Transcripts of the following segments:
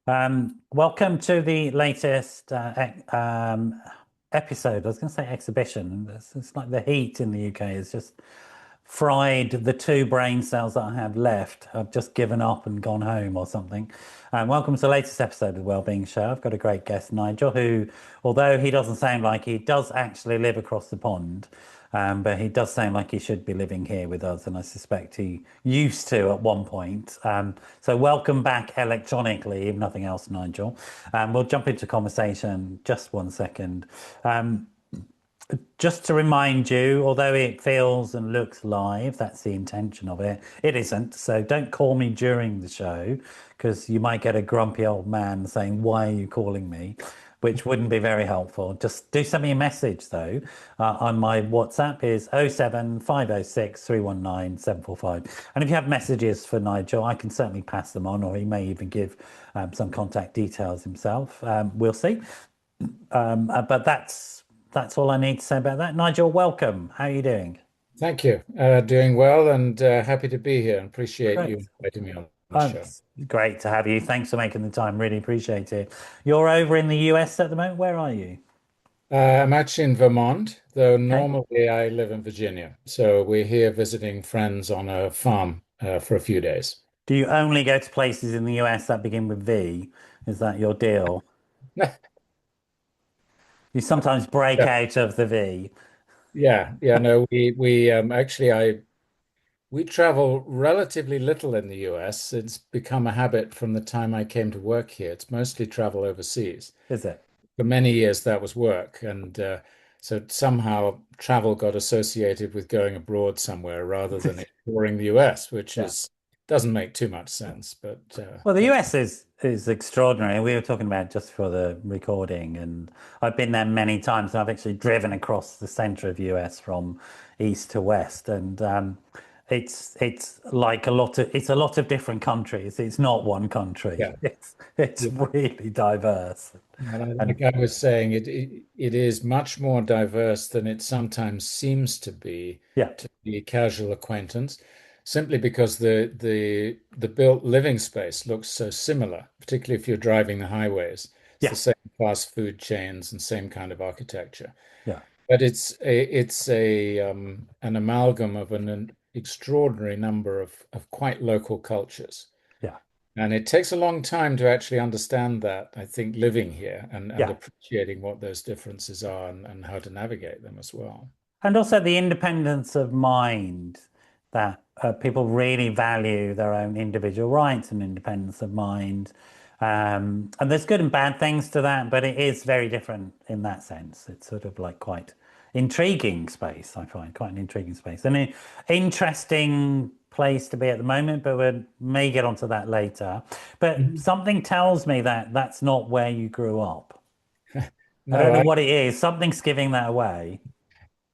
Welcome to the latest episode. I was going to say exhibition. It's like the heat in the UK has just fried the two brain cells that I have left. I've just given up and gone home or something. Welcome to the latest episode of the Wellbeing Show. I've got a great guest, Nigel, who, although he doesn't sound like he does actually live across the pond. But he does sound like he should be living here with us, and I suspect he used to at one point. So welcome back electronically, if nothing else, Nigel. We'll jump into conversation just 1 second. Um, just to remind you, although it feels and looks live, that's the intention of it. It isn't. So don't call me during the show because you might get a grumpy old man saying, "Why are you calling me?" Which wouldn't be very helpful. Just do send me a message though. On my WhatsApp is 07506 319 745. And if you have messages for Nigel, I can certainly pass them on, or he may even give some contact details himself. We'll see. But that's all I need to say about that. Nigel, welcome. How are you doing? Thank you. Doing well and happy to be here and appreciate Great. you inviting me on the Oh, show. it's great to have you. Thanks for making the time. Really appreciate it. You're over in the US at the moment. Where are you? I'm actually in Vermont, though Okay. normally I live in Virginia. So we're here visiting friends on a farm for a few days. Do you only go to places in the US that begin with V? Is that your deal? You sometimes break Yeah, out of the V. yeah. No, we actually I we travel relatively little in the US. It's become a habit from the time I came to work here. It's mostly travel overseas. Is it? For many years that was work, and so somehow travel got associated with going abroad somewhere rather than exploring the US, which Yeah. is doesn't make too much sense, Well, the but US is extraordinary. We were talking about just for the recording, and I've been there many times. And I've actually driven across the center of US from east to west, and it's like a lot of different countries. It's not one country. yeah. It's Yeah. really diverse, and Like I was saying, it is much more diverse than it sometimes seems yeah, to the casual acquaintance, simply because the built living space looks so similar, particularly if you're driving the highways. It's the yeah, same fast food chains and same kind of architecture. yeah, But it's a an amalgam of an extraordinary number of quite local cultures. yeah, And it takes a long time to actually understand that, I think, living here and yeah. appreciating what those differences are and how to navigate them as well. And also the independence of mind that people really value their own individual rights and independence of mind. And there's good and bad things to that, but it is very different in that sense. It's sort of like quite intriguing space, I find, quite an intriguing space. And an interesting place to be at the moment, but we may get onto that later. But Mhm. something tells me that that's not where you grew up. I don't No, know what it is. Something's giving that away.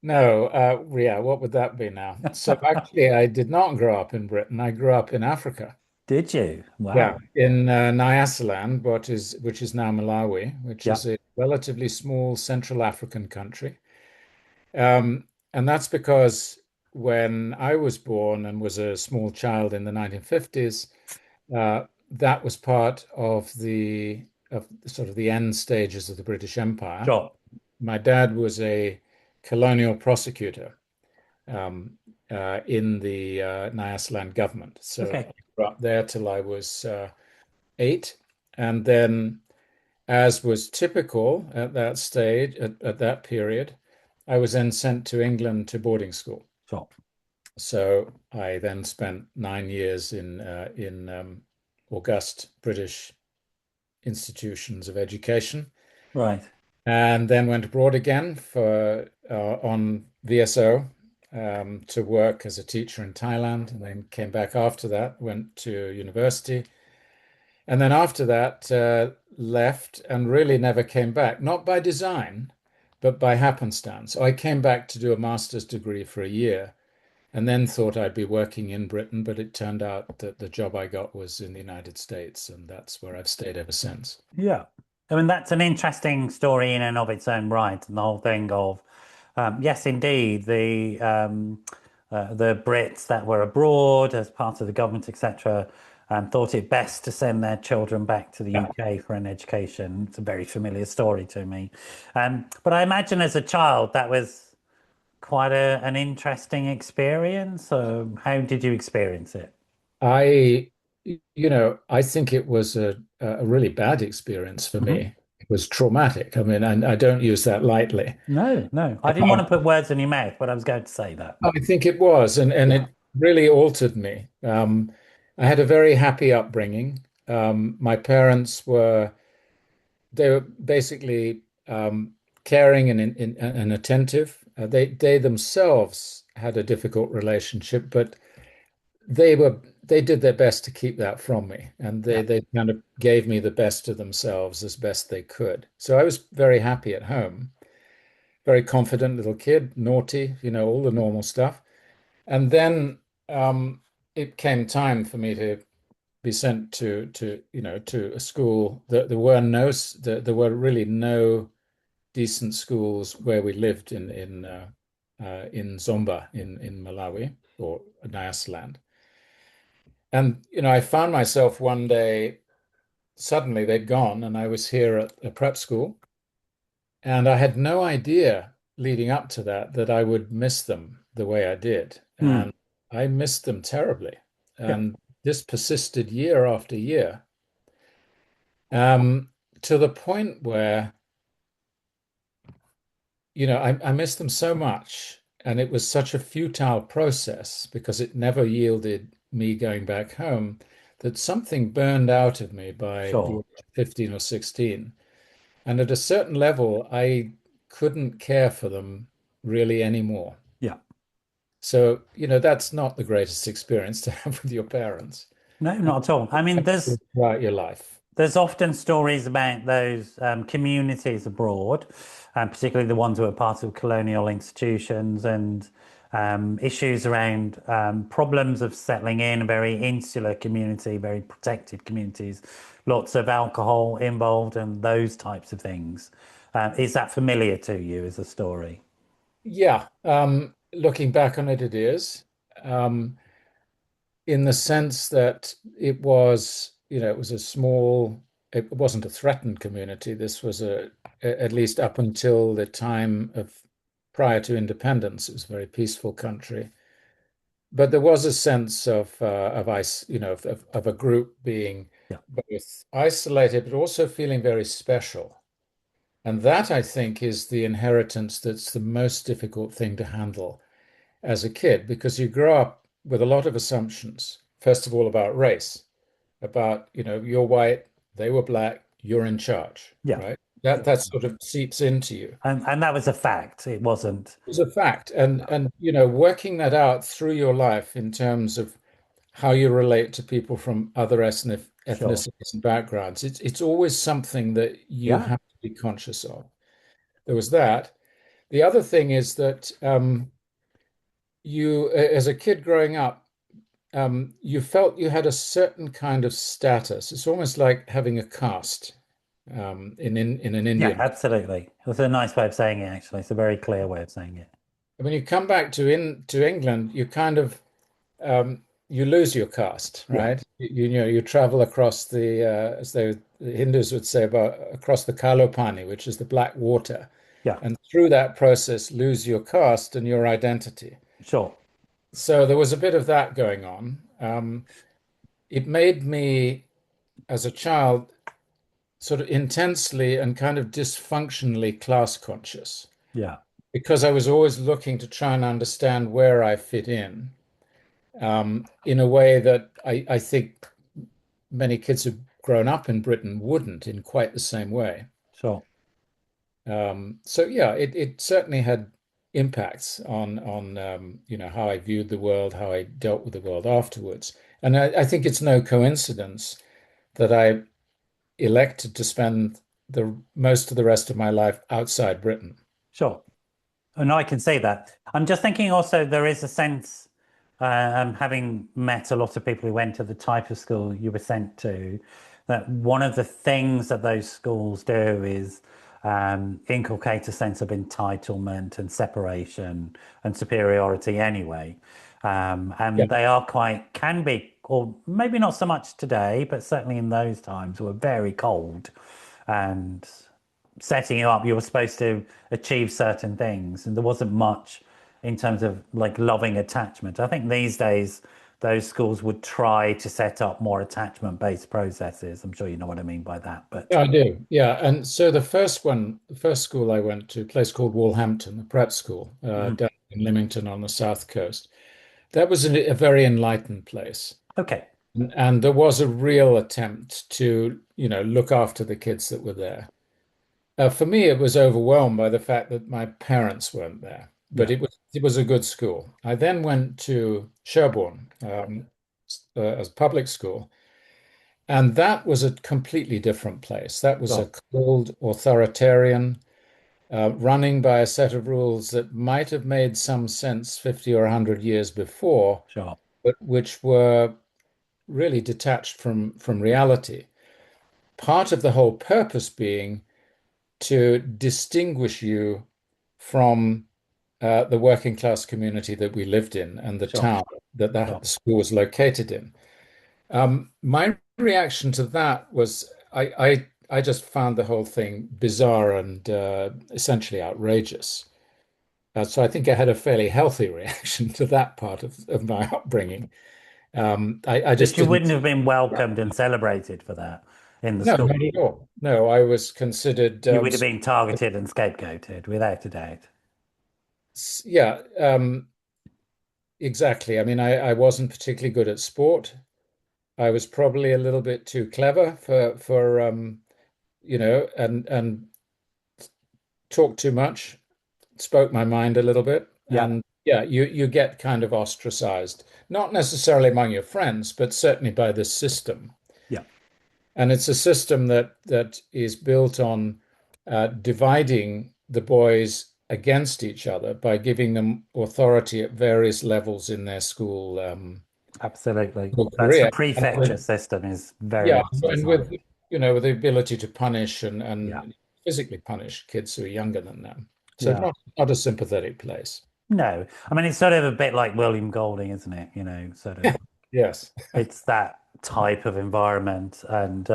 no, yeah, what would that be now? So actually, I did not grow up in Britain. I grew up in Africa. Did you? Yeah, Wow. in Nyasaland, which is now Malawi, which Yeah. is a relatively small Central African country. Um, and that's because when I was born and was a small child in the 1950s, that was part of sort of the end stages of the British Empire. Sure. My dad was a colonial prosecutor in the Nyasaland government, so Okay. I grew up there till I was 8, and then, as was typical at that stage, at that period, I was then sent to England to boarding school. Sure. So I then spent 9 years in august British institutions of education, Right. and then went abroad again for on VSO to work as a teacher in Thailand, and then came back after that, went to university, and then after that left and really never came back, not by design, but by happenstance. So I came back to do a master's degree for a year and then thought I'd be working in Britain, but it turned out that the job I got was in the United States, and that's where I've stayed ever since. Yeah. I mean, that's an interesting story in and of its own right, and the whole thing of, yes, indeed, the Brits that were abroad as part of the government, etc. thought it best to send their children back to the UK for an education. It's a very familiar story to me. But I imagine as a child that was quite an interesting experience. So how did you experience it? I, I think it was a really bad experience for Hmm. me. It was traumatic. I mean, I don't use that lightly. No, no, I didn't want to put words in your mouth, but I was going to say that. I think it was, and Yeah. it really altered me. I had a very happy upbringing. My parents were they were basically caring and attentive. They themselves had a difficult relationship, but they did their best to keep that from me, and Yeah. they kind of gave me the best of themselves as best they could. So I was very happy at home, very confident little kid, naughty, all the normal stuff. And then um, it came time for me to be sent to a school. There were really no decent schools where we lived in Zomba in Malawi or Nyasaland. And I found myself one day suddenly they'd gone, and I was here at a prep school, and I had no idea leading up to that I would miss them the way I did, Hmm. and I missed them terribly, Yeah. and this persisted year after year, um, to the point where I missed them so much, and it was such a futile process because it never yielded me going back home that something burned out of me by the Sure. age of 15 or 16. And at a certain level, I couldn't care for them really anymore. Yeah. So, that's not the greatest experience to have with your parents No, not at all. I mean, throughout your life. there's often stories about those communities abroad, and particularly the ones who are part of colonial institutions and issues around problems of settling in a very insular community, very protected communities, lots of alcohol involved, and those types of things. Is that familiar to you as a story? Yeah, looking back on it, it is. Um, in the sense that it was a small, it wasn't a threatened community. This was at least up until the time of prior to independence, it was a very peaceful country. But there was a sense of a group being Yeah, both isolated, but also feeling very special. And that, I think, is the inheritance that's the most difficult thing to handle as a kid, because you grow up with a lot of assumptions. First of all, about race, about, you're white, they were black, you're in charge, yeah. right? That sort of seeps into you. And that was a fact. It wasn't. It's a fact. And working that out through your life in terms of how you relate to people from other Sure. ethnicities and backgrounds, it's always something that you Yeah, have to be conscious of. There was that. The other thing is that as a kid growing up, you felt you had a certain kind of status. It's almost like having a caste in an yeah, Indian. absolutely. That's a nice way of saying it, actually. It's a very clear way of saying it. When you come back to England, you kind of you lose your caste, Yeah, right? You travel across as the Hindus would say, about across the Kalopani, which is the black water, yeah, and through that process lose your caste and your identity. sure, So there was a bit of that going on. It made me, as a child, sort of intensely and kind of dysfunctionally class conscious yeah, because I was always looking to try and understand where I fit in a way that I think many kids who've grown up in Britain wouldn't in quite the same way. sure, So yeah, it certainly had impacts on how I viewed the world, how I dealt with the world afterwards. And I think it's no coincidence that I elected to spend the most of the rest of my life outside Britain. sure. And I can see that. I'm just thinking also there is a sense, having met a lot of people who went to the type of school you were sent to, that one of the things that those schools do is inculcate a sense of entitlement and separation and superiority anyway. Yeah, And they are can be or maybe not so much today, but certainly in those times, were very cold. And setting you up, you were supposed to achieve certain things, and there wasn't much in terms of like loving attachment. I think these days, those schools would try to set up more attachment-based processes. I'm sure you know what I mean by that, but Yeah, I do. Yeah. And so the first school I went to, a place called Walhampton, the prep school, mhm. down in Lymington on the south coast. That was a very enlightened place. Okay, And there was a real attempt to, look after the kids that were there. For me, it was overwhelmed by the fact that my parents weren't there, but yeah, it was a good school. I then went to Sherborne as public school, and that was a completely different place. That was a sure, cold, authoritarian, running by a set of rules that might have made some sense 50 or 100 years before, sure, but which were really detached from reality. Part of the whole purpose being to distinguish you from the working class community that we lived in and the sure, town that sure. the school was located in. My reaction to that was I just found the whole thing bizarre and essentially outrageous. So I think I had a fairly healthy reaction to that part of my upbringing. I just But you didn't. wouldn't have been welcomed and celebrated for that in the No, school. not at all. No, I was considered, You would have been targeted and scapegoated without a doubt. yeah, exactly. I mean, I wasn't particularly good at sport. I was probably a little bit too clever and talked too much, spoke my mind a little bit, Yeah, and yeah, you get kind of ostracized, not necessarily among your friends, but certainly by this system. yeah, And it's a system that is built on dividing the boys against each other by giving them authority at various levels in their absolutely. school That's the career. And prefecture system is very yeah, much and designed. with the ability to punish and, Yeah, and physically punish kids who are younger than them. So yeah. not a sympathetic place. No, I mean it's sort of a bit like William Golding, isn't it? Sort of Yes. it's that type of environment. And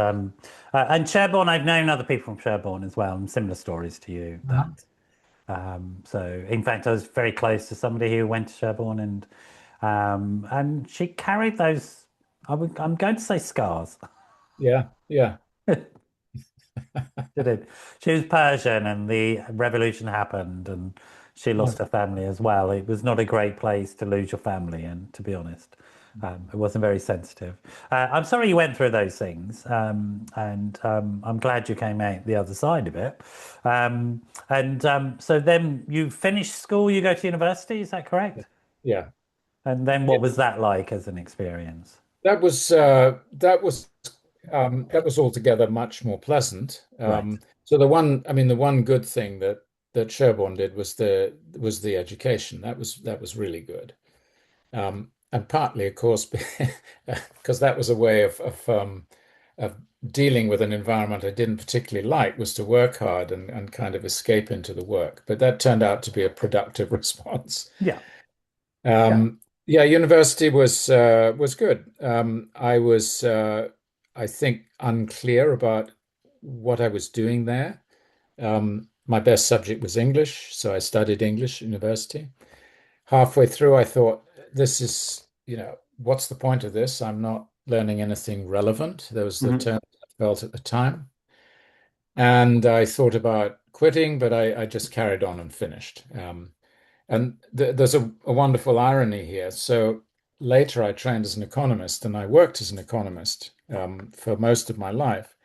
Sherborne, I've known other people from Sherborne as well, and similar stories to you. Uh-huh. So in fact, I was very close to somebody who went to Sherborne, and she carried those. I'm going to say scars. Yeah, yeah. She did. She was Persian, and the revolution happened, and she lost her family as well. It was not a great place to lose your family, and to be honest, it wasn't very sensitive. I'm sorry you went through those things, and I'm glad you came out the other side of it. And so then you finish school, you go to university, is that correct? Yeah. And then what was that like as an experience? That was altogether much more pleasant. Right. So the one good thing that Sherborne did was the education. That was really good. And partly, of course, because that was a way of dealing with an environment I didn't particularly like, was to work hard and kind of escape into the work. But that turned out to be a productive response. Yeah. Yeah. Yeah, university was good. I was, I think, unclear about what I was doing there. My best subject was English, so I studied English at university. Halfway through, I thought, this is, what's the point of this? I'm not learning anything relevant. There was the Mhm. term I felt at the time. And I thought about quitting, but I just carried on and finished. And there's a wonderful irony here. So later, I trained as an economist, and I worked as an economist for most of my life.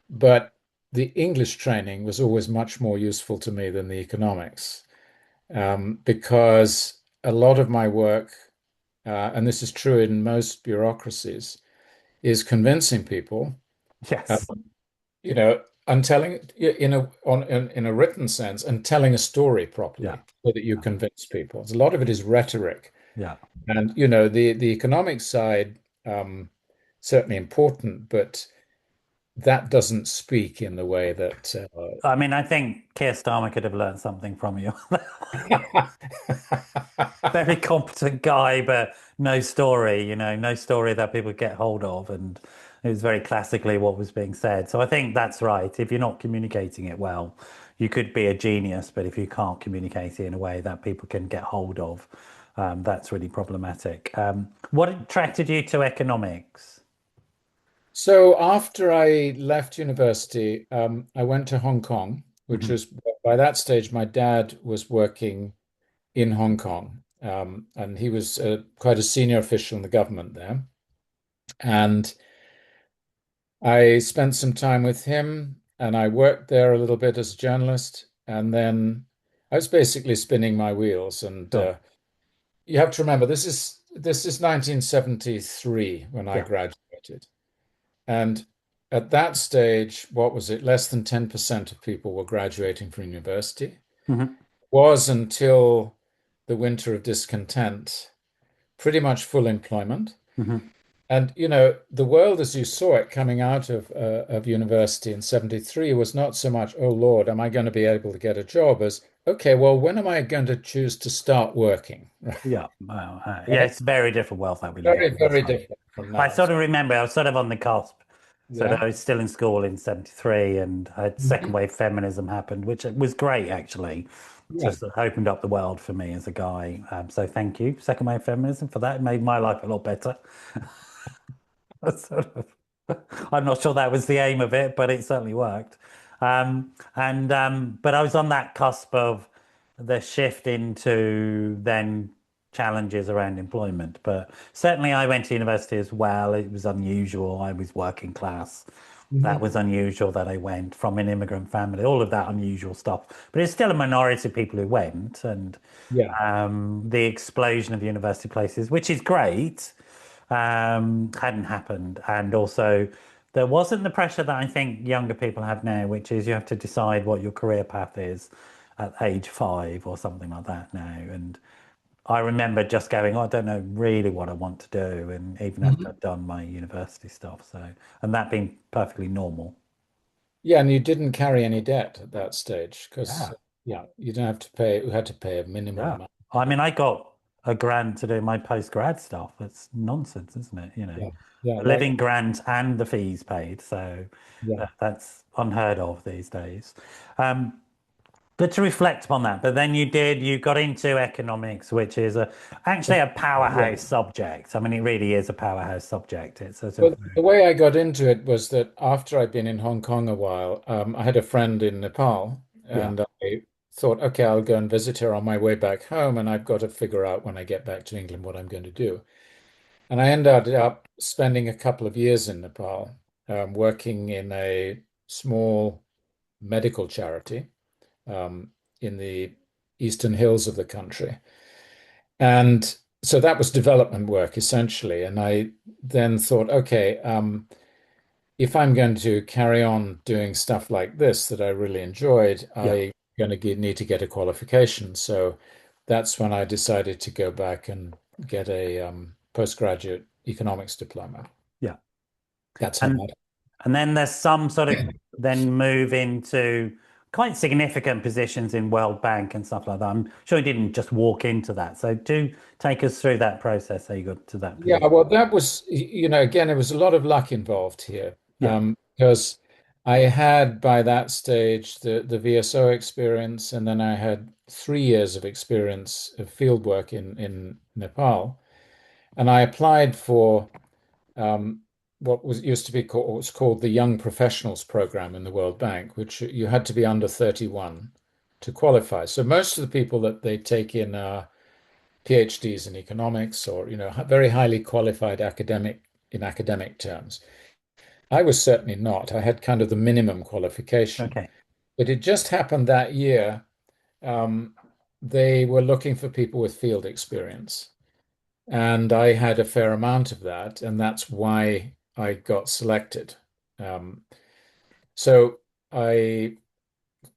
But the English training was always much more useful to me than the economics, because a lot of my work, and this is true in most bureaucracies, is convincing people, uh, Yes. you know, and telling in a written sense and telling a story Yeah. properly so that you convince people. A lot of it is rhetoric. Yeah. And the economic side, certainly important, but that doesn't speak in the way that I mean, I think Keir Starmer could have learned something from you. Very competent guy, but no story, no story that people get hold of. And it was very classically what was being said. So I think that's right. If you're not communicating it well, you could be a genius, but if you can't communicate it in a way that people can get hold of, that's really problematic. What attracted you to economics? So after I left university, I went to Hong Kong, which Hmm. was by that stage my dad was working in Hong Kong, and he was quite a senior official in the government there. And I spent some time with him, and I worked there a little bit as a journalist, and then I was basically spinning my wheels. And Sure. you have to remember, this is 1973 when I Yeah. graduated. And at that stage, what was it? Less than 10% of people were graduating from university. Hmm. Was until the winter of discontent, pretty much full employment. Hmm. And the world as you saw it coming out of university in 73 was not so much, oh Lord, am I going to be able to get a job, as okay, well, when am I going to choose to start working? Yeah. Well, yeah, Right? it's very different world that we live in. Very, That's very right. different from I now. sort of remember I was sort of on the cusp. So that Yeah. I was still in school in 73 and had second Mhm. wave feminism happened, which was great actually. Yeah. Just opened up the world for me as a guy. So thank you, second wave feminism, for that. It made my life a lot better. Sort of, I'm not sure that was the aim of it, but it certainly worked. But I was on that cusp of the shift into then challenges around employment. But certainly, I went to university as well. It was unusual. I was working class. That Mhm. was unusual that I went from an immigrant family, all of that unusual stuff. But it's still a minority of people who went, and Yeah. the explosion of university places, which is great, hadn't happened. And also, there wasn't the pressure that I think younger people have now, which is you have to decide what your career path is at age 5 or something like that now. And I remember just going, oh, I don't know really what I want to do, and even after Mhm. I'd done my university stuff. So, and that being perfectly normal. Yeah, and you didn't carry any debt at that stage because, Yeah. yeah, you don't have to pay, you had to pay a minimal Yeah. amount. I mean, I got a grant to do my post-grad stuff. It's nonsense, isn't it? Yeah. Yeah. A Like, living grant and the fees paid. So yeah. that's unheard of these days. Um, but to reflect upon that, but then you got into economics, which is actually a Yeah. powerhouse subject. I mean, it really is a powerhouse subject. It's sort of, Well, the way I got into it was that after I'd been in Hong Kong a while, I had a friend in Nepal, yeah, and I thought, okay, I'll go and visit her on my way back home, and I've got to figure out when I get back to England what I'm going to do. And I ended up spending a couple of years in Nepal, working in a small medical charity um, in the eastern hills of the country. And so that was development work essentially. And I then thought, okay, if I'm going to carry on doing stuff like this that I really enjoyed, yeah, I'm going to need to get a qualification. So that's when I decided to go back and get a postgraduate economics diploma. yeah. That's how And that. And then there's some sort of then move into quite significant positions in World Bank and stuff like that. I'm sure you didn't just walk into that. So do take us through that process how you got to that Yeah, position. well, that was, again, it was a lot of luck involved here, Yeah, because I had by that stage the VSO experience, and then I had 3 years of experience of field work in Nepal, and I applied for um, what was used to be called, what was called the Young Professionals Program in the World Bank, which you had to be under 31 to qualify. So most of the people that they take in are PhDs in economics, or very highly qualified academic in academic terms. I was certainly not. I had kind of the minimum qualification, okay. but it just happened that year um, they were looking for people with field experience, and I had a fair amount of that, and that's why I got selected. Um, so I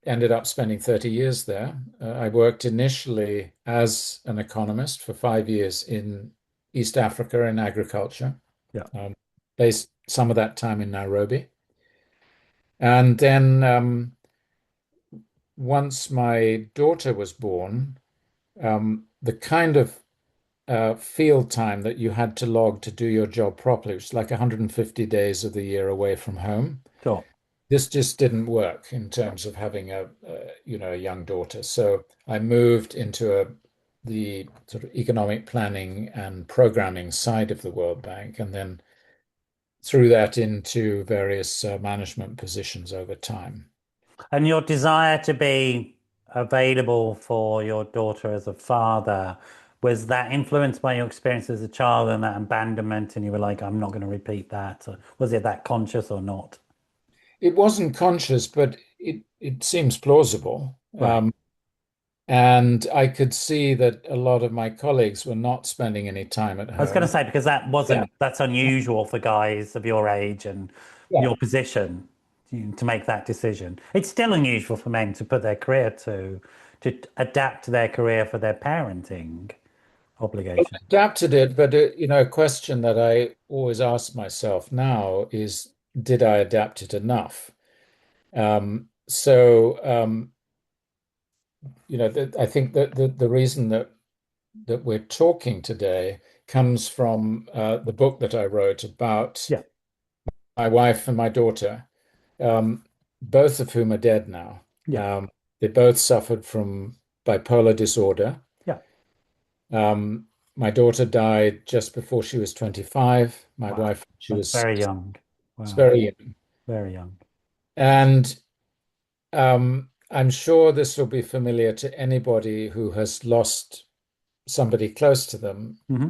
ended up spending 30 years there. I worked initially as an economist for 5 years in East Africa in agriculture, Yeah, um, based some of that time in Nairobi. And then once my daughter was born, the kind of field time that you had to log to do your job properly, which is like 150 days of the year away from home. Sure. This just didn't work in terms of having a young daughter. So I moved into the sort of economic planning and programming side of the World Bank, and then threw that into various management positions over time. And your desire to be available for your daughter as a father, was that influenced by your experience as a child and that abandonment, and you were like, I'm not going to repeat that? Or was it that conscious or not? It wasn't conscious, but it seems plausible. Right. And I could see that a lot of my colleagues were not spending any time at I was going to home. say, because Yeah. that's unusual for guys of your age and Yeah. your position to make that decision. It's still unusual for men to put their career to adapt their career for their parenting obligation. Adapted it, but a question that I always ask myself now is, did I adapt it enough? I think that the reason that we're talking today comes from the book that I wrote about Yeah, my wife and my daughter, um, both of whom are dead now. yeah, They both suffered from bipolar disorder. yeah. My daughter died just before she was 25. My Wow. wife, she That's was very young. Wow. very young. Very young. And I'm sure this will be familiar to anybody who has lost somebody close to them Hmm.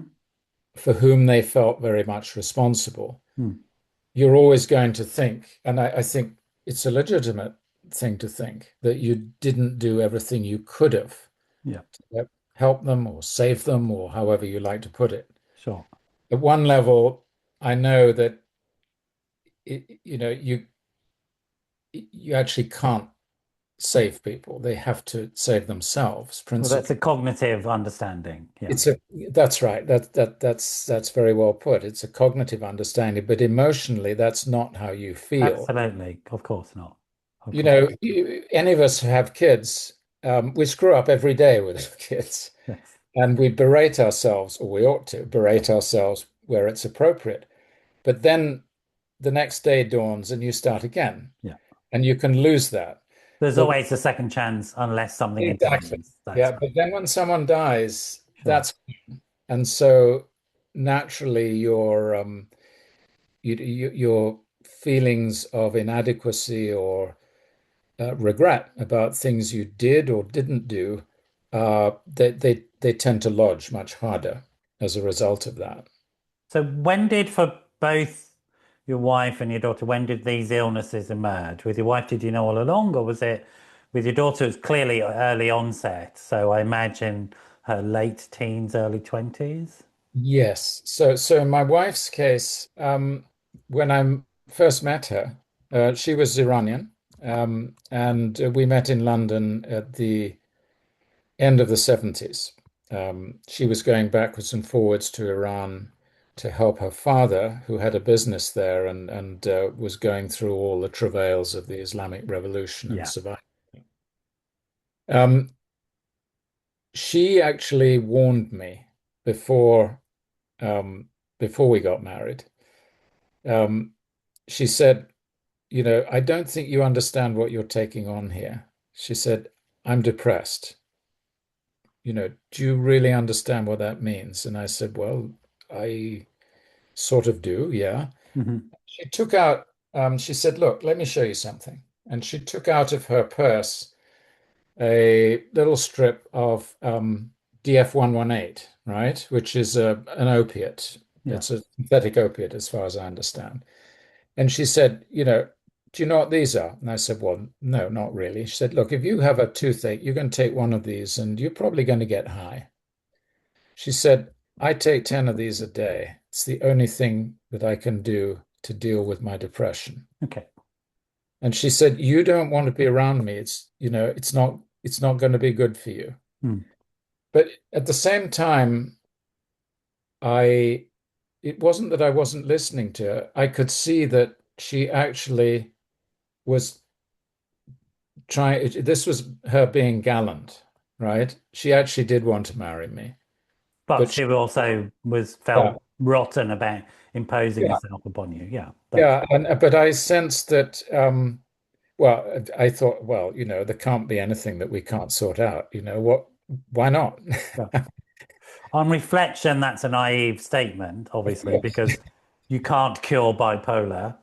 for whom they felt very much responsible. Mm. You're always going to think, and I think it's a legitimate thing to think, that you didn't do everything you could have Yeah, to help them or save them or however you like to put it. sure. At one level, I know that you actually can't save people. They have to save themselves, Well, that's a principally. cognitive understanding. Yeah, It's a That's right. That's very well put. It's a cognitive understanding, but emotionally, that's not how you feel. absolutely. Of course not. Of You course. know, any of us who have kids, we screw up every day with our kids, Yes. and we berate ourselves, or we ought to berate ourselves where it's appropriate. But then the next day dawns and you start again, Yeah. and you can lose that. There's But always a second chance unless something exactly, intervenes. That's yeah. right. But then when someone dies, Sure. and so naturally your feelings of inadequacy or regret about things you did or didn't do, they tend to lodge much harder as a result of that. So when did for both your wife and your daughter, when did these illnesses emerge? With your wife, did you know all along, or was it with your daughter? It was clearly early onset. So I imagine her late teens, early 20s. Yes. So in my wife's case, when I first met her, she was Iranian, and we met in London at the end of the 70s. She was going backwards and forwards to Iran to help her father, who had a business there and was going through all the travails of the Islamic Revolution and Yeah. survived. Um, she actually warned me before um, before we got married. Um, she said, I don't think you understand what you're taking on here. She said, I'm depressed. Do you really understand what that means? And I said, well, I sort of do, yeah. Hmm. She said, look, let me show you something. And she took out of her purse a little strip of DF-118, right? Which is an opiate. Yeah. It's a synthetic opiate, as far as I understand. And she said, do you know what these are? And I said, well, no, not really. She said, look, if you have a toothache, you're going to take one of these and you're probably going to get high. She said, I take 10 of these a day. It's the only thing that I can do to deal with my depression. Okay. And she said, you don't want to be around me. It's not going to be good for you. Mm. But at the same time, I it wasn't that I wasn't listening to her. I could see that she actually was trying, this was her being gallant, right? She actually did want to marry me, But but she also was yeah, felt rotten about imposing yeah, herself upon you. Yeah, that's yeah. And but I sensed that, well, I thought, well, there can't be anything that we can't sort out. Why not? yeah. On reflection, that's a naive statement, Of obviously, course. because you can't cure bipolar.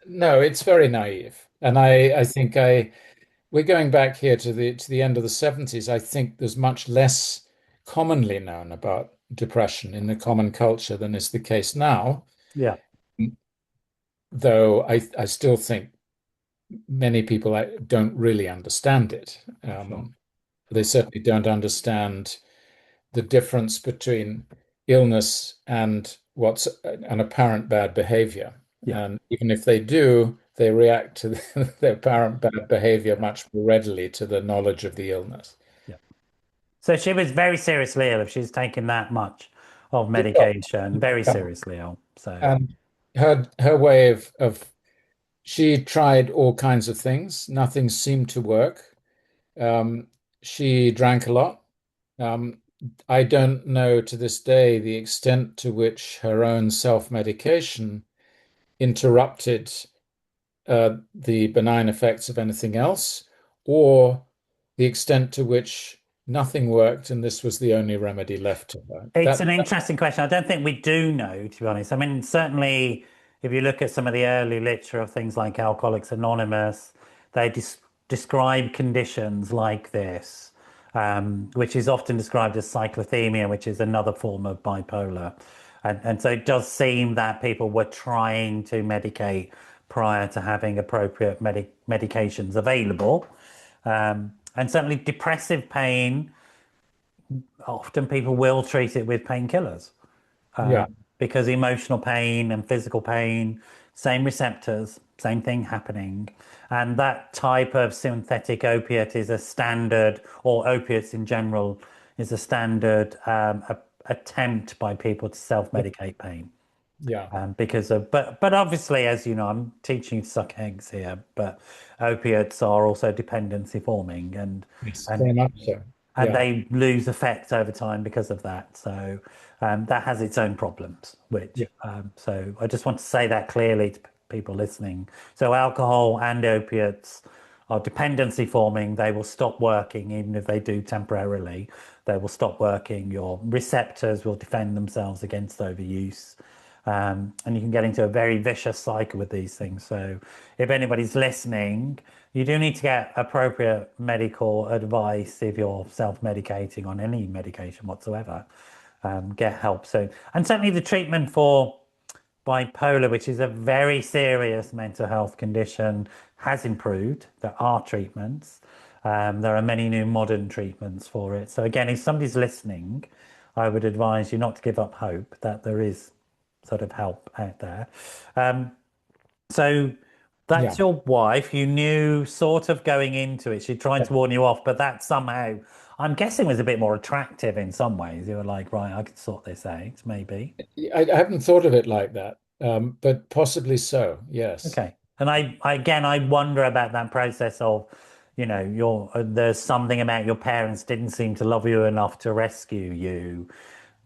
No, it's very naive. And I think we're going back here to the end of the 70s. I think there's much less commonly known about depression in the common culture than is the case now, Yeah, though I still think many people don't really understand it. sure. They certainly don't understand the difference between illness and what's an apparent bad behavior. Yeah, And even if they do, they react to their apparent bad behavior yeah, much more readily to the knowledge of the illness. yeah. So she was very seriously ill if she's taken that much of Yeah. medication, very seriously ill. So, And her way of she tried all kinds of things. Nothing seemed to work. Um, she drank a lot. Um, I don't know to this day the extent to which her own self-medication interrupted the benign effects of anything else, or the extent to which nothing worked and this was the only remedy left to her. it's That, an interesting question. I don't think we do know, to be honest. I mean, certainly, if you look at some of the early literature of things like Alcoholics Anonymous, they describe conditions like this, which is often described as cyclothymia, which is another form of bipolar. And so it does seem that people were trying to medicate prior to having appropriate medications available. And certainly, depressive pain, often people will treat it with painkillers yeah, because emotional pain and physical pain, same receptors, same thing happening. And that type of synthetic opiate is a standard, or opiates in general, is a standard attempt by people to self-medicate pain. yeah, Because of, but obviously, as you know, I'm teaching you to suck eggs here, but opiates are also dependency forming, yes, and very much so. and Yeah, they lose effect over time because of that. So that has its own problems. yeah, So I just want to say that clearly to people listening. So alcohol and opiates are dependency forming. They will stop working even if they do temporarily. They will stop working. Your receptors will defend themselves against overuse. And you can get into a very vicious cycle with these things. So, if anybody's listening, you do need to get appropriate medical advice if you're self-medicating on any medication whatsoever. Get help soon. And certainly the treatment for bipolar, which is a very serious mental health condition, has improved. There are treatments. There are many new modern treatments for it. So again, if somebody's listening, I would advise you not to give up hope that there is sort of help out there. So yeah. that's your wife. You knew sort of going into it. She tried to warn you off, but that somehow, I'm guessing, was a bit more attractive in some ways. You were like, right, I can sort this out, maybe. I haven't thought of it like that, but possibly so. Yes. Okay. And I again, I wonder about that process of, there's something about your parents didn't seem to love you enough to rescue you,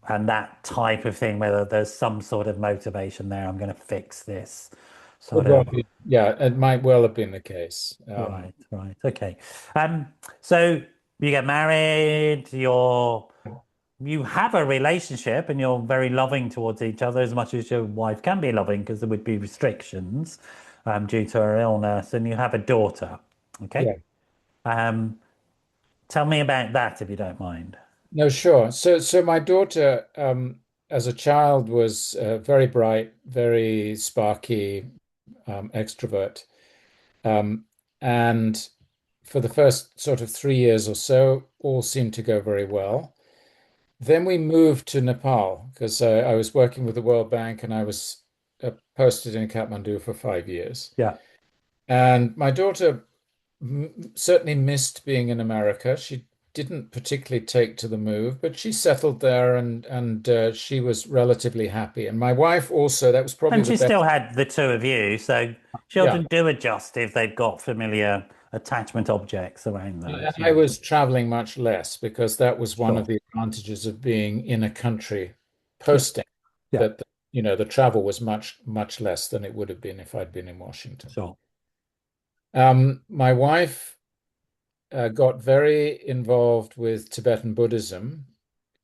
and that type of thing, whether there's some sort of motivation there. I'm going to fix this Could sort well of. be. Yeah, it might well have been the case. Right, right. Okay. So you get married, you have a relationship and you're very loving towards each other as much as your wife can be loving because there would be restrictions due to her illness, and you have a daughter. Okay. Yeah. Um, Tell me about that if you don't mind. No, sure. So my daughter, as a child, was very bright, very sparky, extrovert. Um, and for the first sort of 3 years or so, all seemed to go very well. Then we moved to Nepal because I was working with the World Bank and I was posted in Kathmandu for 5 years. Yeah. And my daughter certainly missed being in America. She didn't particularly take to the move, but she settled there and she was relatively happy. And my wife also, that was probably And the she best. still had the two of you, so Yeah. children do adjust if they've got familiar attachment objects around them. And So, I was traveling much less because that was one of sure. the advantages of being in a country Yeah. posting, Yeah. that the travel was much less than it would have been if I'd been in Washington. Sure. My wife got very involved with Tibetan Buddhism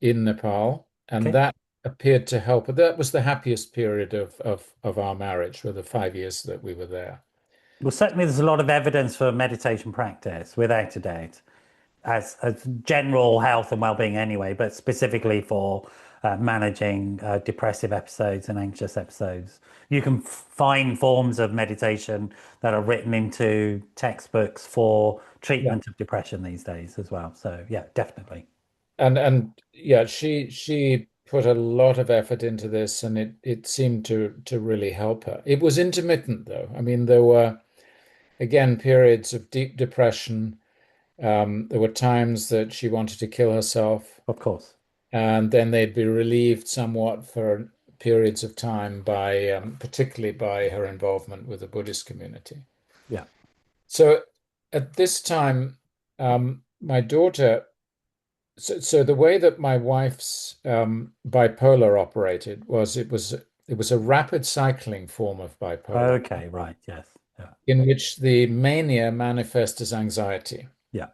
in Nepal, and Okay. that appeared to help. That was the happiest period of our marriage, were the 5 years that we were there. Well, certainly there's a lot of evidence for meditation practice, without a doubt, as general health and well-being anyway, but specifically for managing depressive episodes and anxious episodes. You can find forms of meditation that are written into textbooks for Yeah. treatment of depression these days as well. So yeah, definitely. And yeah, she put a lot of effort into this, and it seemed to really help her. It was intermittent though. I mean, there were again periods of deep depression. There were times that she wanted to kill herself, Of course. and then they'd be relieved somewhat for periods of time by, particularly by her involvement with the Buddhist community. Yeah. So at this time, my daughter. So the way that my wife's bipolar operated was it was a rapid cycling form of bipolar Okay. Right. Yes. Yeah. in which the mania manifests as anxiety. Yeah.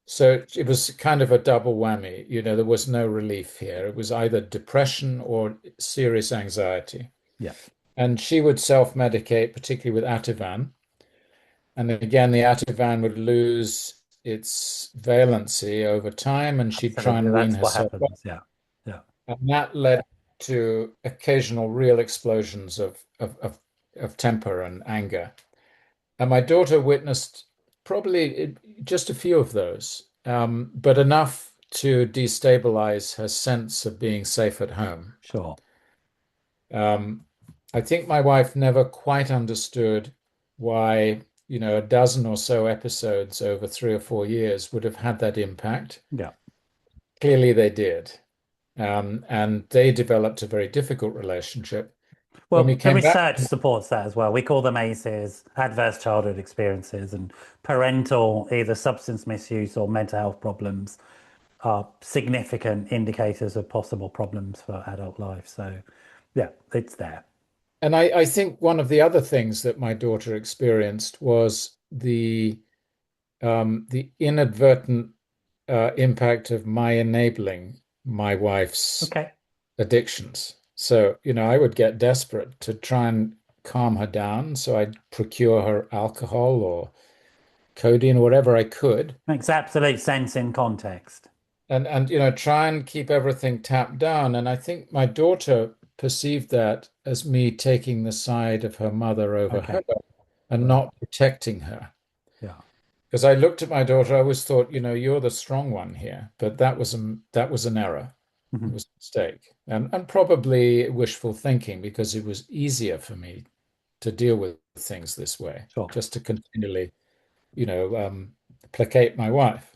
So it was kind of a double whammy. There was no relief here. It was either depression or serious anxiety. Yeah. And she would self-medicate, particularly with Ativan. And again, the Ativan would lose its valency over time, and she'd try Absolutely. and wean That's what herself off. happens. Yeah. Yeah. And that led to occasional real explosions of temper and anger. And my daughter witnessed probably just a few of those, but enough to destabilize her sense of being safe at home. Sure. Um, I think my wife never quite understood why, a dozen or so episodes over 3 or 4 years would have had that impact. Yeah. Clearly, they did. And they developed a very difficult relationship. When we Well, the came back, research supports that as well. We call them ACEs, adverse childhood experiences, and parental either substance misuse or mental health problems are significant indicators of possible problems for adult life. So, yeah, it's there. and I think one of the other things that my daughter experienced was the inadvertent impact of my enabling my wife's Okay. addictions. So, I would get desperate to try and calm her down. So I'd procure her alcohol or codeine or whatever I could, Makes absolute sense in context. and try and keep everything tapped down. And I think my daughter perceived that as me taking the side of her mother over her Okay. and Right. not protecting her. Yeah. Because I looked at my daughter, I always thought, you're the strong one here, but that was an error. It Mhm. was a mistake, and probably wishful thinking, because it was easier for me to deal with things this way, Sure. just to continually, you know, um, placate my wife.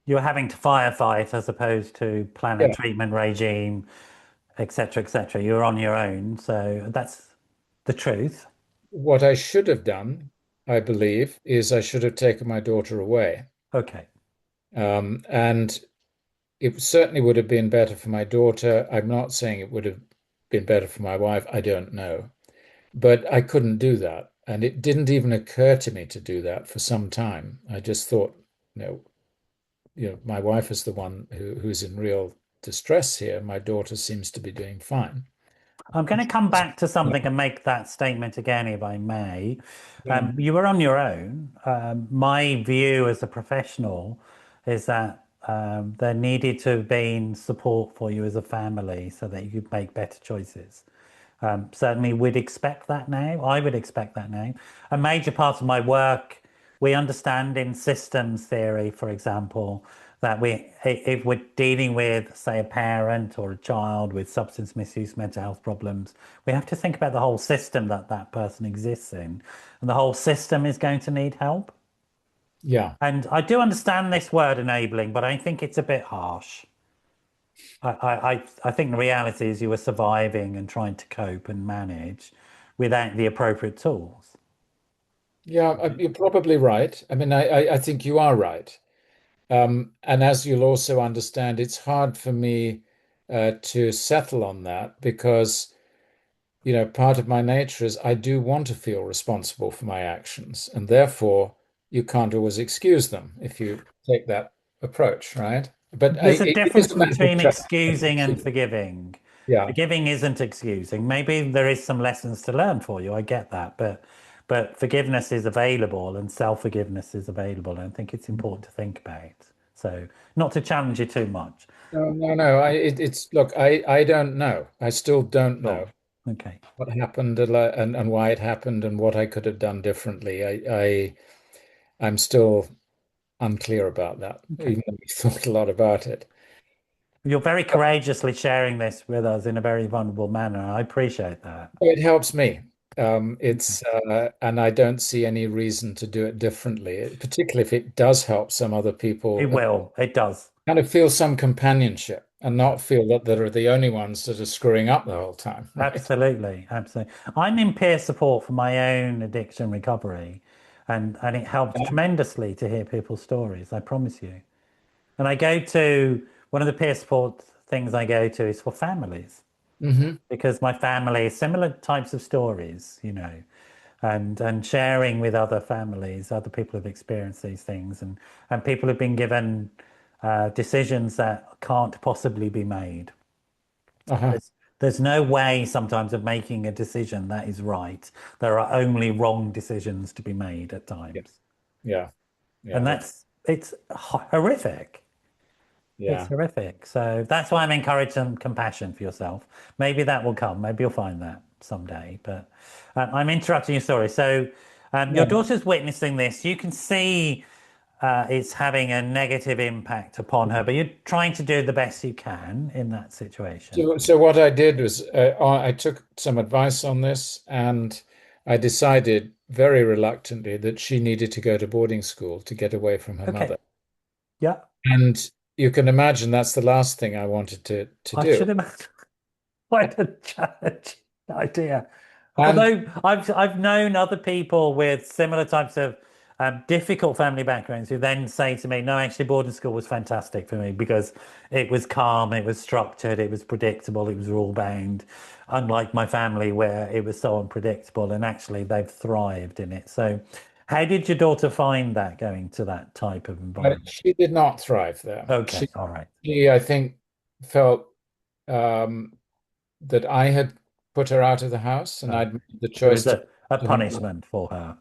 You're having to firefight as opposed to plan a Yeah. treatment regime, etc., etc. You're on your own. So that's the truth. What I should have done, I believe, is I should have taken my daughter away. Okay. And it certainly would have been better for my daughter. I'm not saying it would have been better for my wife. I don't know. But I couldn't do that. And it didn't even occur to me to do that for some time. I just thought, no, my wife is the one who's in real distress here. My daughter seems to be doing fine. I'm going to come back to something and make that statement again, if I may. Yeah. You were on your own. My view as a professional is that there needed to have been support for you as a family so that you could make better choices. Certainly, we'd expect that now. I would expect that now. A major part of my work, we understand in systems theory, for example, that if we're dealing with, say, a parent or a child with substance misuse, mental health problems, we have to think about the whole system that that person exists in, and the whole system is going to need help. Yeah. And I do understand this word enabling, but I think it's a bit harsh. I think the reality is you were surviving and trying to cope and manage without the appropriate tools. Yeah, you're probably right. I mean, I think you are right. And as you'll also understand, it's hard for me to settle on that because, part of my nature is I do want to feel responsible for my actions, and therefore you can't always excuse them if you take that approach, right? But There's a it is difference a matter of between trust, I think, excusing and too. forgiving. Yeah. Forgiving isn't excusing. Maybe there is some lessons to learn for you. I get that, but forgiveness is available and self-forgiveness is available. And I think it's important to think about. So not to challenge you too much. No, no, no. It's look, I don't know. I still don't Sure. know Okay. what happened and why it happened and what I could have done differently. I'm still unclear about that, Okay. even though we thought a lot about it. You're very courageously sharing this with us in a very vulnerable manner. I appreciate that. It helps me. Okay. And I don't see any reason to do it differently, particularly if it does help some other It people and will. It does. kind of feel some companionship and not feel that they're the only ones that are screwing up the whole time, right? Absolutely, absolutely. I'm in peer support for my own addiction recovery, and it helps tremendously to hear people's stories, I promise you. And I go to one of the peer support things I go to is for families Hmm. because my family is similar types of stories, and sharing with other families, other people who've experienced these things, and people have been given decisions that can't possibly be made. Uh-huh. There's no way sometimes of making a decision that is right. There are only wrong decisions to be made at Yeah. times. Yeah. Yeah. And That's it's horrific. It's yeah. horrific. So that's why I'm encouraging compassion for yourself. Maybe that will come. Maybe you'll find that someday. But I'm interrupting your story. So your No. daughter's witnessing this. You can see it's having a negative impact upon her, but you're trying to do the best you can in that situation. So what I did was I took some advice on this, and I decided very reluctantly that she needed to go to boarding school to get away from her Okay. mother. Yeah. And you can imagine that's the last thing I wanted to I do. should imagine. Quite a challenging idea. And Although I've known other people with similar types of difficult family backgrounds who then say to me, "No, actually, boarding school was fantastic for me because it was calm, it was structured, it was predictable, it was rule bound." Unlike my family, where it was so unpredictable, and actually they've thrived in it. So, how did your daughter find that going to that type of environment? she did not thrive there. Okay, all right. I think, felt um, that I had put her out of the house, and Oh, I'd made the it was choice to. a punishment for her.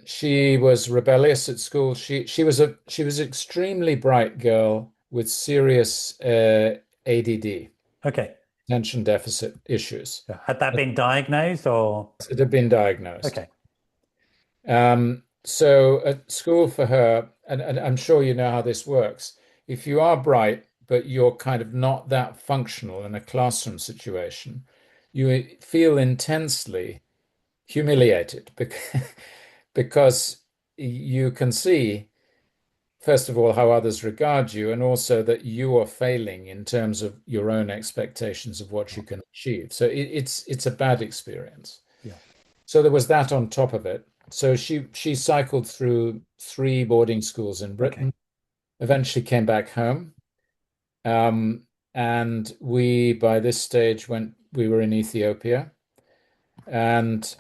She was rebellious at school. She was an extremely bright girl with serious ADD, Okay. attention deficit issues. Had that been diagnosed or? It had been diagnosed. Okay. So at school for her, and I'm sure you know how this works. If you are bright, but you're kind of not that functional in a classroom situation, you feel intensely humiliated because you can see, first of all, how others regard you, and also that you are failing in terms of your own expectations of what you can achieve. So it's a bad experience. Yeah. So there was that on top of it. So she cycled through three boarding schools in Okay. Britain, eventually came back home. Um, and we, by this stage, we were in Ethiopia, and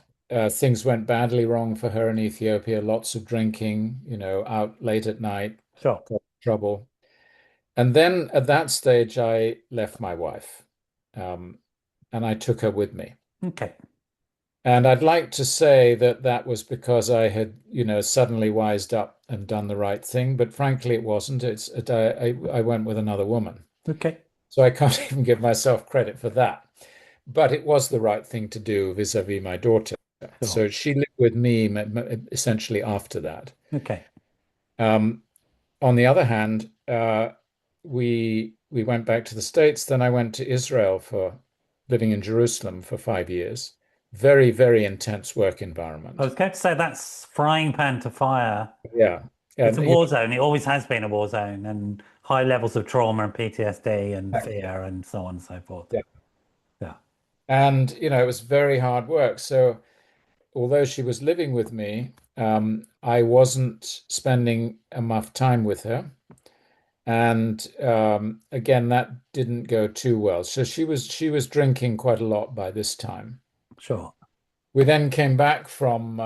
things went badly wrong for her in Ethiopia. Lots of drinking, out late at night, Sure. got in trouble. And then at that stage, I left my wife, um, and I took her with me. Okay. And I'd like to say that that was because I had, suddenly wised up and done the right thing, but frankly, it wasn't. I went with another woman, Okay. so I can't even give myself credit for that. But it was the right thing to do vis-a-vis my daughter. Sure. So she lived with me essentially after that. Okay. Um, on the other hand, we went back to the States. Then I went to Israel for living in Jerusalem for 5 years. very, very intense work I environment. was going to say that's frying pan to fire. Yeah. It's And a war zone. It always has been a war zone, and high levels of trauma and PTSD and exactly. fear and so on and so forth. Yeah. Yeah, And, it was very hard work. So although she was living with me, I wasn't spending enough time with her. And again, that didn't go too well. So she was drinking quite a lot by this time. sure. We then came back from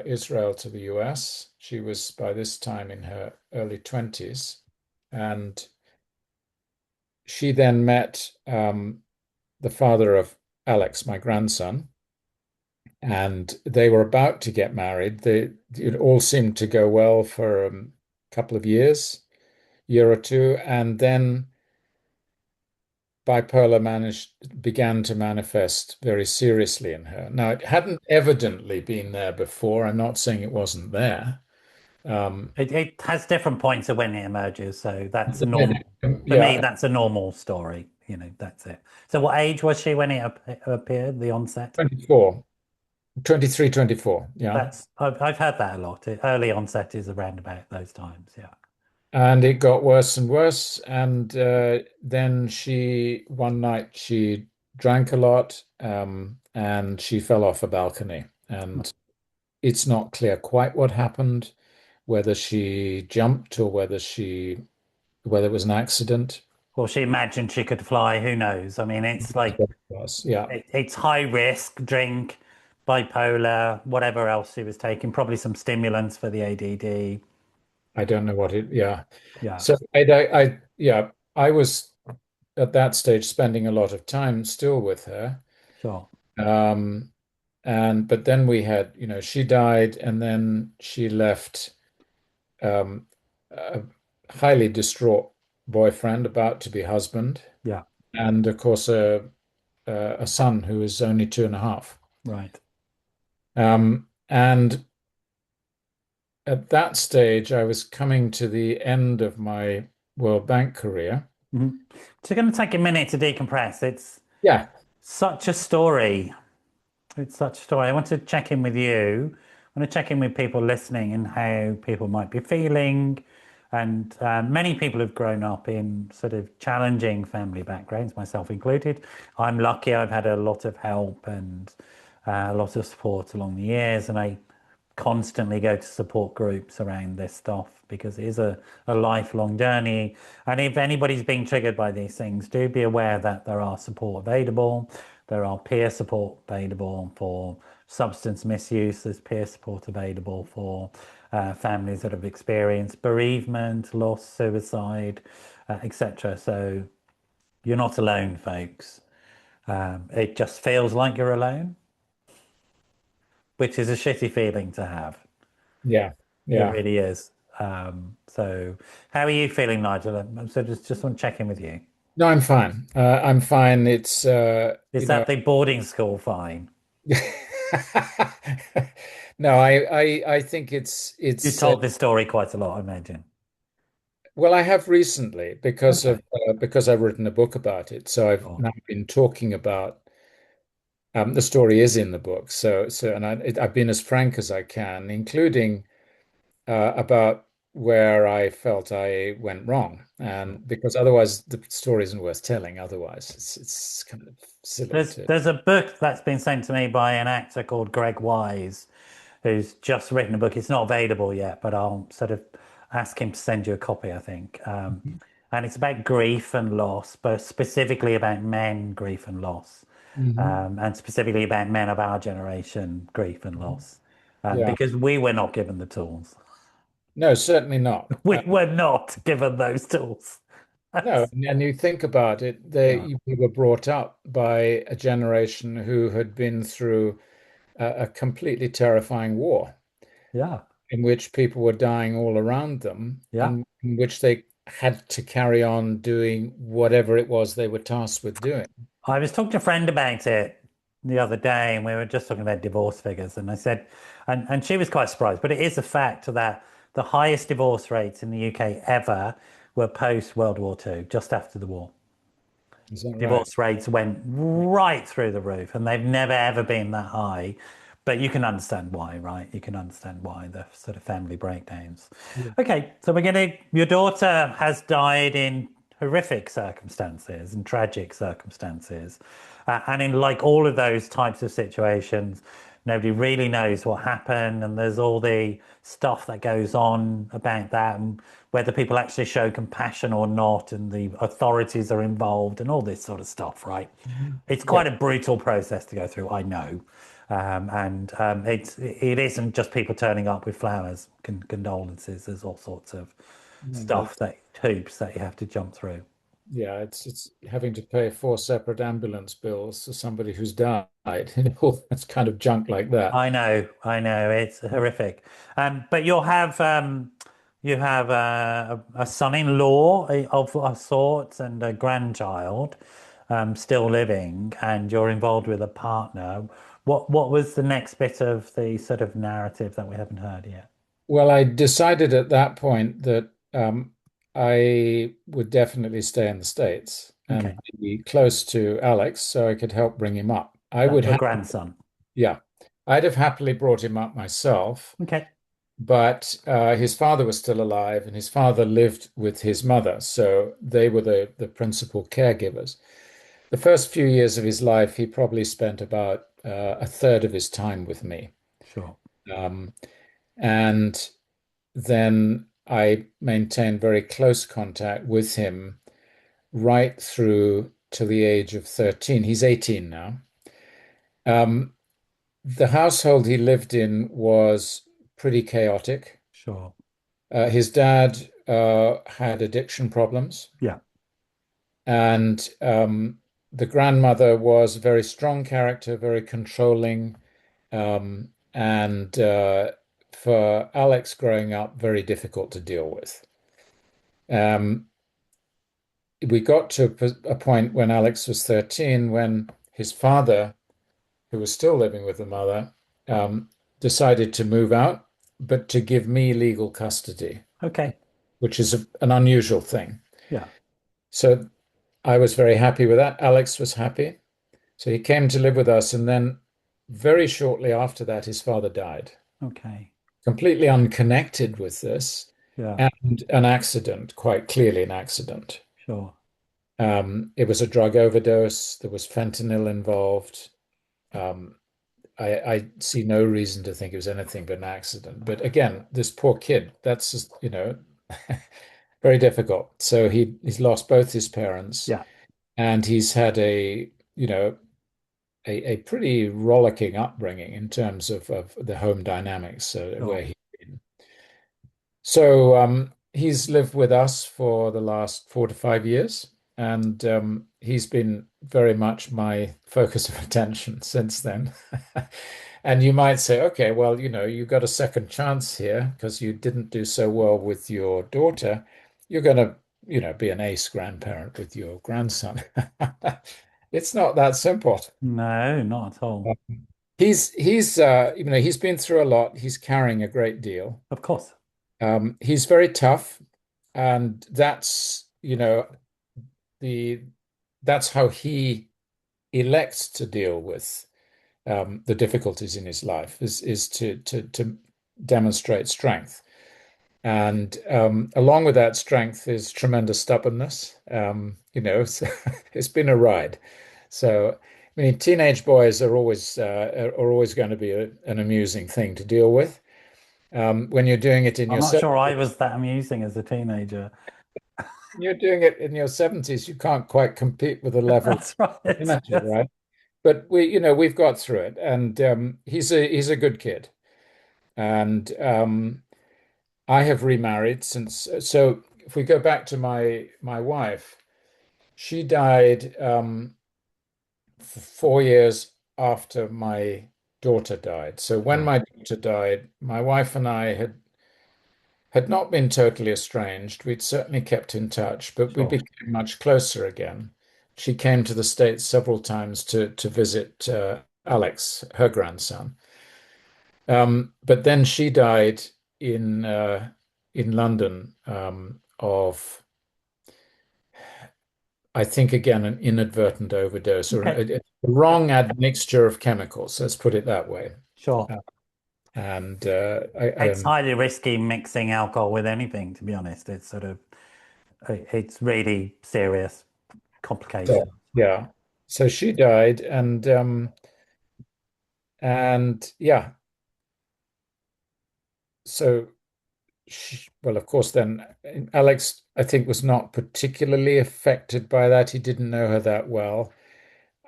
Israel to the US. She was by this time in her early 20s, and she then met the father of Alex, my grandson, and they were about to get married. It all seemed to go well for a couple of years, year or two, and then bipolar began to manifest very seriously in her. Now, it hadn't evidently been there before. I'm not saying it wasn't there. Um, It has different points of when it emerges, so that's a normal. For me, yeah, that's a normal story. That's it. So, what age was she when it appeared? The onset. 24, 23, 24. Yeah. I've had that a lot. Early onset is around about those times. Yeah. And it got worse and worse. And then one night, she drank a lot, and she fell off a balcony. And it's not clear quite what happened, whether she jumped or whether it was an accident. Well, she imagined she could fly. Who knows? I mean, it's That's like what it was. Yeah. it's high risk, drink, bipolar, whatever else she was taking, probably some stimulants for the ADD. I don't know yeah. Yeah, So yeah, I was at that stage spending a lot of time still with her. sure. Um, but then she died, and then she left um, a highly distraught boyfriend, about to be husband, Yeah, and of course a son who is only 2.5. right. And at that stage, I was coming to the end of my World Bank career. Mhm. So, going to take a minute to decompress. It's Yeah, such a story. It's such a story. I want to check in with you. I want to check in with people listening and how people might be feeling. And many people have grown up in sort of challenging family backgrounds, myself included. I'm lucky I've had a lot of help and a lot of support along the years. And I constantly go to support groups around this stuff because it is a lifelong journey. And if anybody's being triggered by these things, do be aware that there are support available. There are peer support available for substance misuse. There's peer support available for families that have experienced bereavement, loss, suicide, etc. So you're not alone, folks. It just feels like you're alone, which is a shitty feeling to have. yeah, It yeah. really is. So how are you feeling, Nigel? So just want to check in with you. No, I'm fine. I'm fine. It's Is that the boarding school fine? no, I think You've it's told this story quite a lot, I imagine. well, I have recently Okay. because I've written a book about it. So I've Sure. now been talking about the story is in the book. And I've been as frank as I can, including about where I felt I went wrong, Sure. and because otherwise the story isn't worth telling. Otherwise, it's kind of silly to. There's a book that's been sent to me by an actor called Greg Wise, who's just written a book. It's not available yet, but I'll sort of ask him to send you a copy, I think. And it's about grief and loss, but specifically about men, grief and loss, Mhm. and specifically about men of our generation, grief and loss, Yeah, because we were not given the tools. no, certainly not. We were not given those tools. No, and you think about it, Yeah, we were brought up by a generation who had been through a completely terrifying war yeah, in which people were dying all around them, yeah. and in which they had to carry on doing whatever it was they were tasked with doing. I was talking to a friend about it the other day, and we were just talking about divorce figures. And I said, and she was quite surprised, but it is a fact that the highest divorce rates in the UK ever were post World War II, just after the war. Is that right? Divorce rates went right through the roof, and they've never ever been that high. But you can understand why, right? You can understand why the sort of family breakdowns. Yeah. Okay, so your daughter has died in horrific circumstances and tragic circumstances. And in like all of those types of situations, nobody really knows what happened, and there's all the stuff that goes on about that, and whether people actually show compassion or not, and the authorities are involved, and all this sort of stuff, right? It's Yeah. quite a brutal process to go through, I know. And it isn't just people turning up with flowers, condolences. There's all sorts of No, stuff that hoops that you have to jump through. yeah, it's having to pay four separate ambulance bills for somebody who's died, all that's kind of junk like that. I know, it's horrific. But you have a son-in-law of a sort and a grandchild still living, and you're involved with a partner. What was the next bit of the sort of narrative that we haven't heard yet? Well, I decided at that point that I would definitely stay in the States Okay, and be close to Alex so I could help bring him up. I that's would your have, grandson. yeah, I'd have happily brought him up myself, Okay, but his father was still alive and his father lived with his mother. So they were the principal caregivers. The first few years of his life, he probably spent about a third of his time with me. sure, Um, and then I maintained very close contact with him right through to the age of 13. He's 18 now. Um, the household he lived in was pretty chaotic. sure. His dad had addiction problems, Yeah, and the grandmother was a very strong character, very controlling, and for Alex growing up, very difficult to deal with. Um, we got to a point when Alex was 13 when his father, who was still living with the mother, um, decided to move out, but to give me legal custody, okay, which is an unusual thing. yeah, So I was very happy with that. Alex was happy. So he came to live with us. And then very shortly after that, his father died, okay, completely unconnected with this, yeah, and an accident, quite clearly an accident. sure. It was a drug overdose. There was fentanyl involved. Um, I see no reason to think it was anything but an accident. But again, this poor kid, that's just, very difficult. So he's lost both his parents, Yeah, and he's had a pretty rollicking upbringing in terms of the home dynamics sure. where he's been. So he's lived with us for the last 4 to 5 years, and he's been very much my focus of attention since then. And you might say, okay, well, you got a second chance here because you didn't do so well with your daughter. You're going to, be an ace grandparent with your grandson. It's not that simple. No, not at all. He's been through a lot. He's carrying a great deal. Of course. He's very tough, and the that's how he elects to deal with the difficulties in his life is to demonstrate strength. And along with that strength is tremendous stubbornness. It's been a ride. So, I mean, teenage boys are always going to be an amusing thing to deal with. When you're doing it in I'm your not sure I 70s, was that amusing as a teenager. you're doing it in your 70s, you can't quite compete with the level of That's right. energy, Yes. right? But we've got through it, and he's a good kid. And I have remarried since. So if we go back to my wife, she died 4 years after my daughter died. So when Sure. my daughter died, my wife and I had not been totally estranged. We'd certainly kept in touch, but we Sure. became much closer again. She came to the States several times to visit Alex, her grandson. But then she died in London of I think again an inadvertent overdose or Okay, a wrong admixture of chemicals. Let's put it that way. sure. Uh, and It's highly risky mixing alcohol with anything, to be honest. It's sort of, it's really serious so, complication. yeah. So she died, and yeah. So well, of course, then Alex, I think, was not particularly affected by that. He didn't know her that well.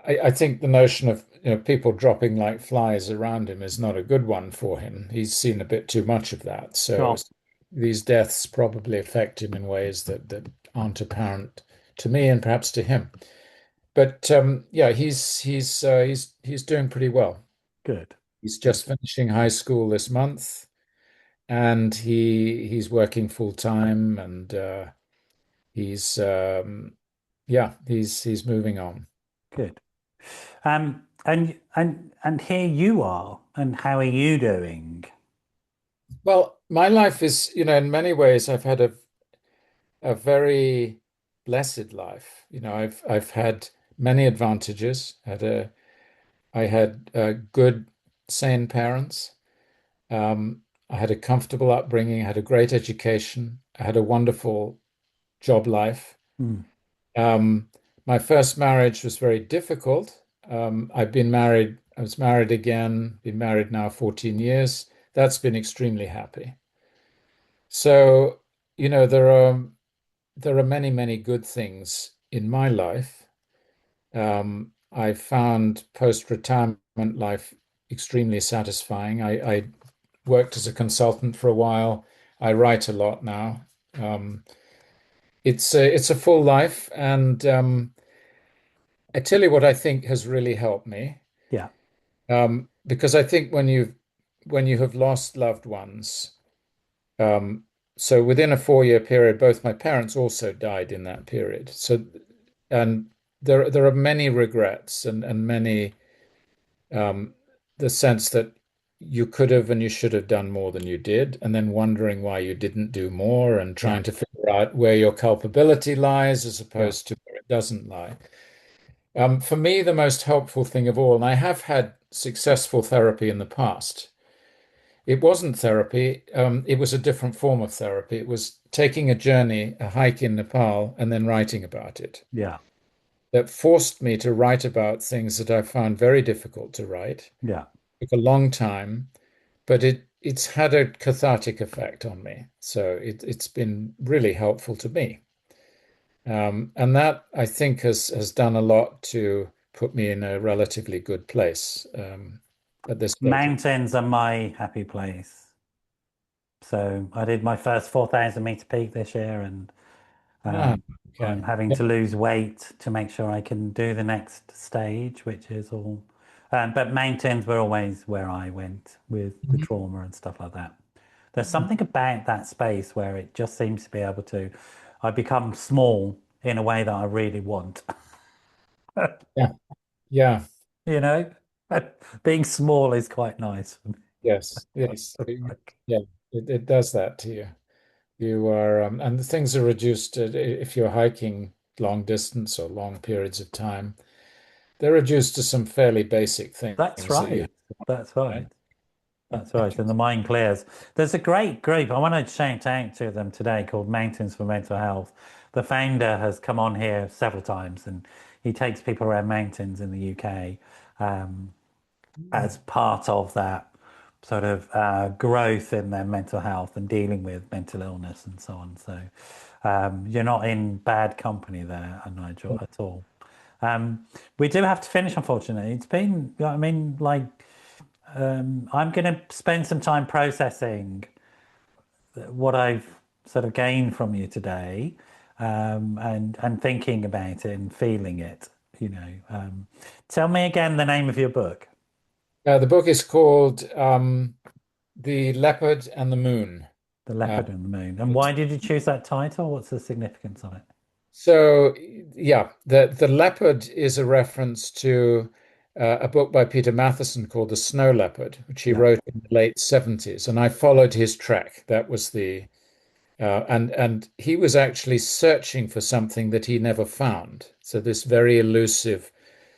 I think the notion of people dropping like flies around him is not a good one for him. He's seen a bit too much of that. So Sure. these deaths probably affect him in ways that aren't apparent to me and perhaps to him. But yeah, he's doing pretty well. Good. He's Good. just finishing high school this month, and he's working full time, and he's yeah, he's moving on. Good. And here you are, and how are you doing? Well, my life is, in many ways, I've had a very blessed life. I've had many advantages. I had good, sane parents. I had a comfortable upbringing. I had a great education. I had a wonderful job life. Hmm. Um, my first marriage was very difficult. I've been married. I was married again. Been married now 14 years. That's been extremely happy. So, there are many, many good things in my life. I found post-retirement life extremely satisfying. I worked as a consultant for a while. I write a lot now. Um, it's a full life, and I tell you what I think has really helped me, Yeah. because I think when you have lost loved ones, um, so within a 4-year period, both my parents also died in that period. So and there are many regrets and many um, the sense that you could have and you should have done more than you did, and then wondering why you didn't do more and Yeah. trying to figure out where your culpability lies as Yeah. opposed to where it doesn't lie. For me, the most helpful thing of all, and I have had successful therapy in the past. It wasn't therapy, it was a different form of therapy. It was taking a journey, a hike in Nepal, and then writing about it. Yeah. That forced me to write about things that I found very difficult to write. Yeah. It took a long time, but it's had a cathartic effect on me. So it's been really helpful to me. And that I think has done a lot to put me in a relatively good place at this stage. Mountains are my happy place. So I did my first 4,000 meter peak this year, and Ah, I'm okay. having to lose weight to make sure I can do the next stage, which is all. But mountains were always where I went with the trauma and stuff like that. There's something about that space where it just seems to be able to, I become small in a way that I really want, Yeah, yeah, you know? Being small is quite nice for me. yes, yes. Yeah, it does that to you. You are, and the things are reduced if you're hiking long distance or long periods of time. They're reduced to some fairly basic That's things that you right. That's have. right. That's right. And the mind clears. There's a great group. I want to shout out to them today called Mountains for Mental Health. The founder has come on here several times, and he takes people around mountains in the UK as part of that sort of growth in their mental health and dealing with mental illness and so on. So you're not in bad company there, Nigel, at all. We do have to finish, unfortunately. It's been, I mean, like, I'm going to spend some time processing what I've sort of gained from you today, and thinking about it and feeling it. Tell me again the name of your book, The book is called The Leopard and the Moon. The Uh, Leopard and the Moon. And why did you choose that title? What's the significance of it? so, yeah, the leopard is a reference to a book by Peter Matheson called The Snow Leopard, which he Yeah, wrote in the late 70s. And I followed his track. That was And he was actually searching for something that he never found. So this very elusive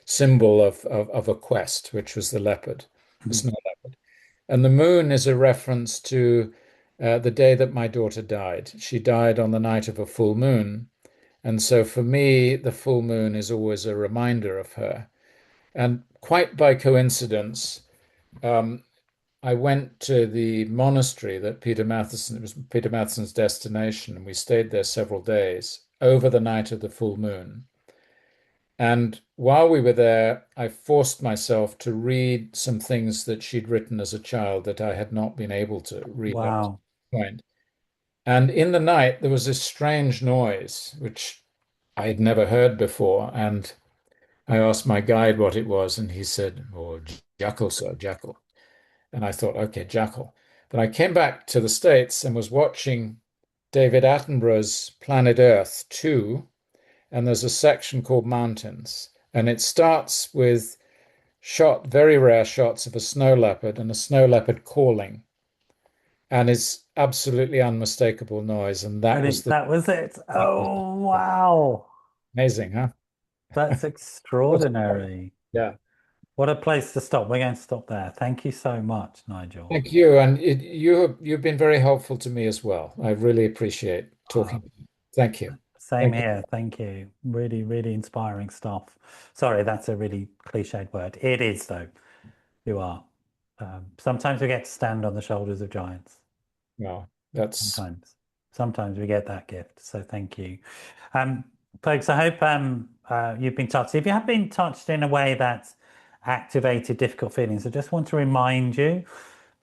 symbol of a quest, which was the leopard, the Mm. snow leopard. And the moon is a reference to the day that my daughter died. She died on the night of a full moon. And so for me, the full moon is always a reminder of her. And quite by coincidence, um, I went to the monastery that it was Peter Matheson's destination, and we stayed there several days over the night of the full moon. And while we were there, I forced myself to read some things that she'd written as a child that I had not been able to read up to Wow. that point. And in the night, there was this strange noise, which I had never heard before. And I asked my guide what it was, and he said, "Oh, jackal, sir, jackal." And I thought, okay, jackal. But I came back to the States and was watching David Attenborough's Planet Earth 2, and there's a section called Mountains. And it starts with very rare shots of a snow leopard and a snow leopard calling. And it's absolutely unmistakable noise. And that And was that was it. that was Oh, wow. amazing, huh? That's What a- extraordinary. Yeah. What a place to stop. We're going to stop there. Thank you so much, Nigel. Thank you. And you've been very helpful to me as well. I really appreciate Uh, talking. Thank you. Same Thank you. here. Thank you. Really, really inspiring stuff. Sorry, that's a really cliched word. It is, though. You are. Sometimes we get to stand on the shoulders of giants. Well, that's Sometimes we get that gift. So thank you. Um, Folks, I hope you've been touched. If you have been touched in a way that's activated difficult feelings, I just want to remind you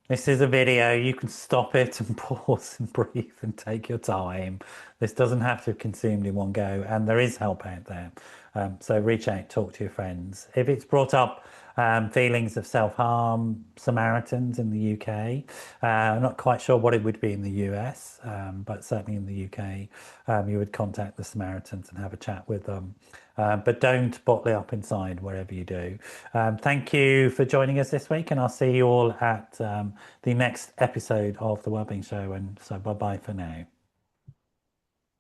this is a video. You can stop it and pause and breathe and take your time. This doesn't have to have consumed in one go, and there is help out there. So reach out, talk to your friends. If it's brought up feelings of self-harm, Samaritans in the UK. I'm not quite sure what it would be in the US, but certainly in the UK, you would contact the Samaritans and have a chat with them. But don't bottle it up inside wherever you do. Thank you for joining us this week, and I'll see you all at the next episode of The Wellbeing Show. And so bye-bye for now.